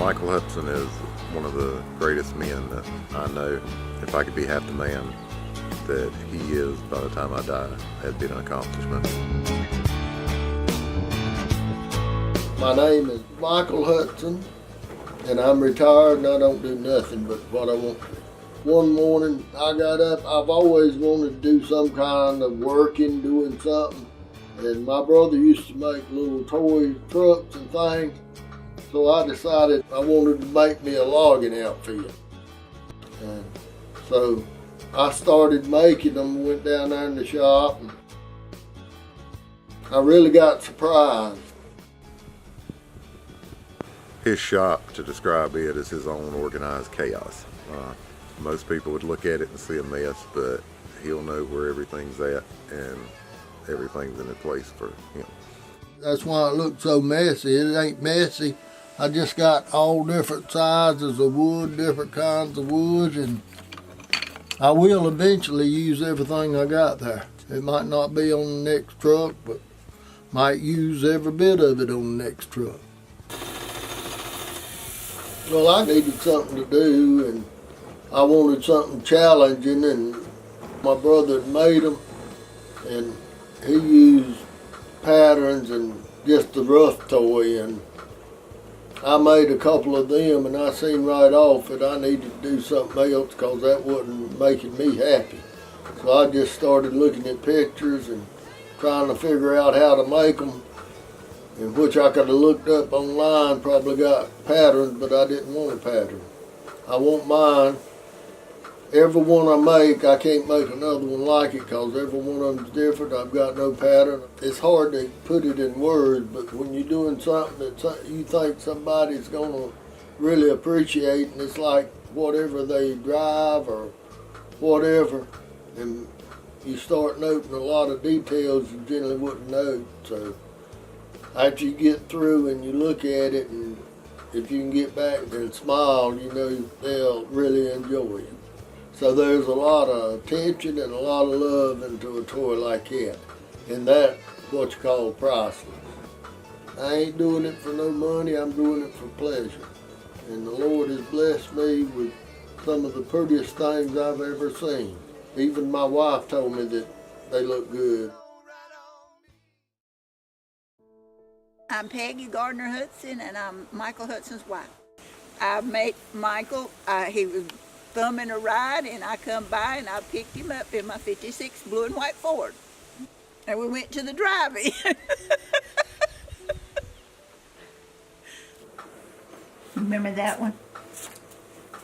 Michael Hudson is one of the greatest men that I know. If I could be half the man that he is by the time I die, that'd be an accomplishment. My name is Michael Hudson, and I'm retired and I don't do nothing but what I want to. One morning I got up, I've always wanted to do some kind of working, doing something, and my brother used to make little toy trucks and things, so I decided I wanted to make me a logging outfit. And so I started making them, went down there in the shop, and I really got surprised. His shop, to describe it, is his own organized chaos. Most people would look at it and see a mess, but he'll know where everything's at and everything's in its place for him. That's why it looks so messy. It ain't messy. I just got all different sizes of wood, different kinds of wood, and I will eventually use everything I got there. It might not be on the next truck, but might use every bit of it on the next truck. Well, I needed something to do, and I wanted something challenging, and my brother had made them, and he used patterns and just the rough toy, and I made a couple of them, and I seen right off that I needed to do something else because that wasn't making me happy. So I just started looking at pictures and trying to figure out how to make them, in which I could have looked up online, probably got patterns, but I didn't want a pattern. I want mine. Every one I make, I can't make another one like it because every one of them's different. I've got no pattern. It's hard to put it in words, but when you're doing something that you think somebody's going to really appreciate, and it's like whatever they drive or whatever, and you start noting a lot of details you generally wouldn't note. So after you get through and you look at it, and if you can get back and smile, you know they'll really enjoy it. So there's a lot of attention and a lot of love into a toy like that. And that's what you call priceless. I ain't doing it for no money, I'm doing it for pleasure. And the Lord has blessed me with some of the prettiest things I've ever seen. Even my wife told me that they look good. I'm Peggy Gardner Hudson, and I'm Michael Hudson's wife. I met Michael, he was thumbing a ride, and I come by and I picked him up in my 56 blue and white Ford. And we went to the drive-in. Remember that one?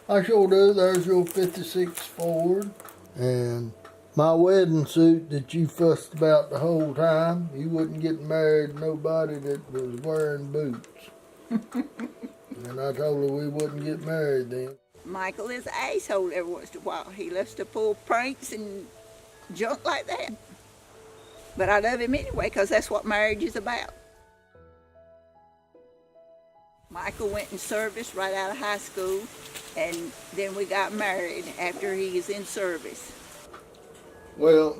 I sure do. There's your 56 Ford. And my wedding suit that you fussed about the whole time. You wouldn't get married to nobody that was wearing boots. And I told her we wouldn't get married then. Michael is an asshole every once in a while. He loves to pull pranks and junk like that. But I love him anyway because that's what marriage is about. Michael went in service right out of high school, and then we got married after he was in service. Well,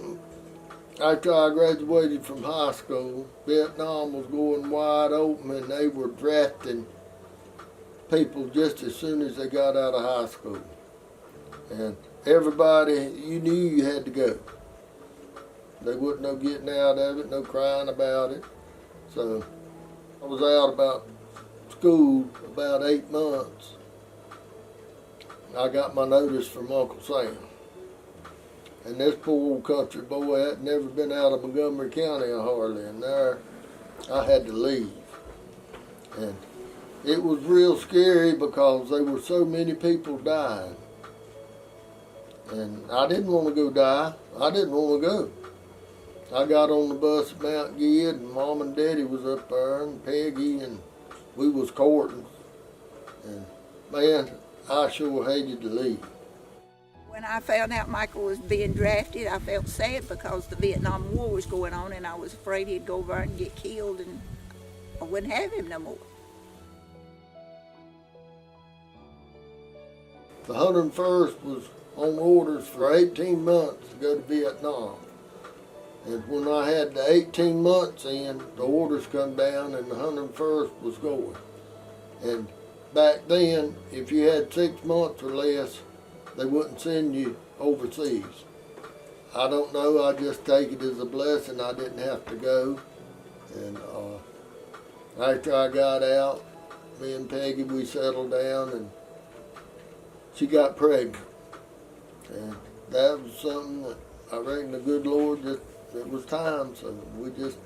after I graduated from high school, Vietnam was going wide open, and they were drafting people just as soon as they got out of high school. And everybody, you knew you had to go. There wasn't no getting out of it, no crying about it. So I was out about school about 8 months. I got my notice from Uncle Sam. And this poor old country boy had never been out of Montgomery County hardly, and there I had to leave. And it was real scary because there were so many people dying. And I didn't want to go die. I didn't want to go. I got on the bus at Mount Gilead, and Mom and Daddy was up there, and Peggy, and we was courting. And man, I sure hated to leave. When I found out Michael was being drafted, I felt sad because the Vietnam War was going on, and I was afraid he'd go over and get killed, and I wouldn't have him no more. The 101st was on orders for 18 months to go to Vietnam. And when I had the 18 months in, the orders come down and the 101st was going. And back then, if you had 6 months or less, they wouldn't send you overseas. I don't know, I just take it as a blessing I didn't have to go. And after I got out, me and Peggy, we settled down and she got pregnant. And that was something that I reckon the good Lord just, it was time, so we just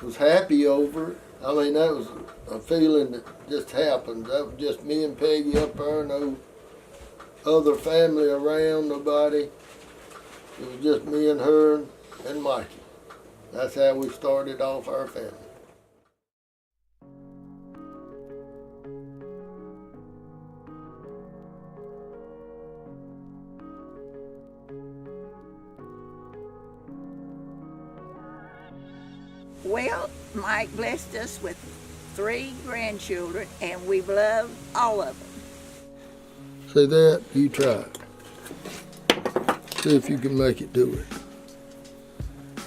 was happy over it. I mean, that was a feeling that just happened. That was just me and Peggy up there, no other family around, nobody. It was just me and her and Mikey. That's how we started off our family. Well, Mike blessed us with 3 grandchildren, and we've loved all of them. See that? You try it. See if you can make it do it.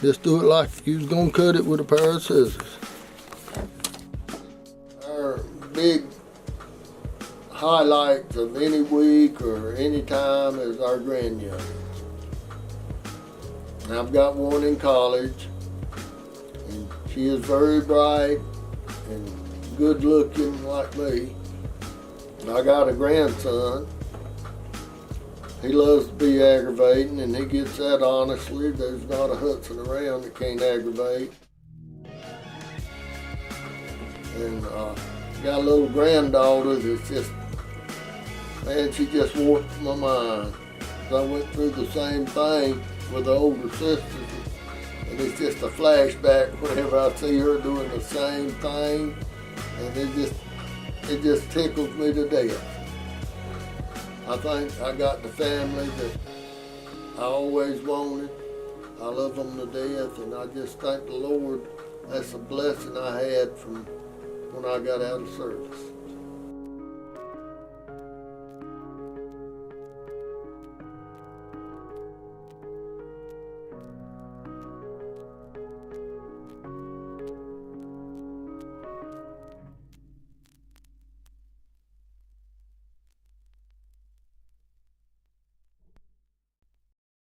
Just do it like you was gonna cut it with a pair of scissors. Our big highlights of any week or any time is our grandyoungins. And I've got one in college, and she is very bright and good looking like me. And I got a grandson. He loves to be aggravating, and he gets that honestly. There's not a Hudson around that can't aggravate. And got a little granddaughter that's just, man, she just warped my mind. I went through the same thing with the older sisters, and it's just a flashback whenever I see her doing the same thing, and it just tickles me to death. I think I got the family that I always wanted. I love them to death, and I just thank the Lord that's a blessing I had from when I got out of service.